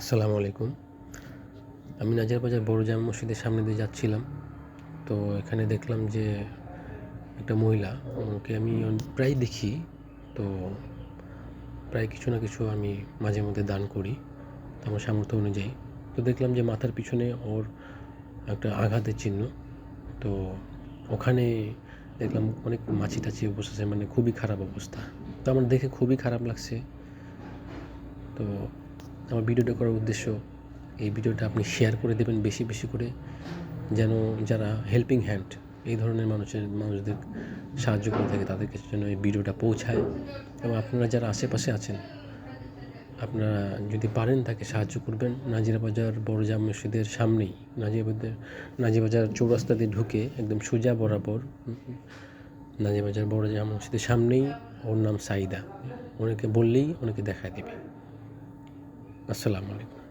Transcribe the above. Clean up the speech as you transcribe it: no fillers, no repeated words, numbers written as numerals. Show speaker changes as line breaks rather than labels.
আসসালামু আলাইকুম। আমি নাজির বাজার বড় জামে মসজিদের সামনে দিয়ে যাচ্ছিলাম। তো এখানে দেখলাম যে একটা মহিলা, ওকে আমি প্রায় দেখি। তো প্রায় কিছু না কিছু আমি মাঝে মধ্যে দান করি তো আমার সামর্থ্য অনুযায়ী। তো দেখলাম যে মাথার পিছনে ওর একটা আঘাতের চিহ্ন। তো ওখানে দেখলাম অনেক মাছি-টাছি বসেছে, মানে খুবই খারাপ অবস্থা। তো আমার দেখে খুবই খারাপ লাগছে। তো আমার ভিডিওটা করার উদ্দেশ্য, এই ভিডিওটা আপনি শেয়ার করে দেবেন বেশি বেশি করে, যেন যারা হেল্পিং হ্যান্ড এই ধরনের মানুষদের সাহায্য করে থাকে তাদের কাছে যেন এই ভিডিওটা পৌঁছায়। এবং আপনারা যারা আশেপাশে আছেন, আপনারা যদি পারেন তাকে সাহায্য করবেন। নাজিরা বাজার বড় জামে মসজিদের সামনেই, নাজিরা বাজার চৌরাস্তা দিয়ে ঢুকে একদম সোজা বরাবর নাজিরা বাজার বড় জামে মসজিদের সামনেই। ওর নাম সাইদা। অনেকে বললেই অনেকে দেখায় দেবে। আসসালামু আলাইকুম।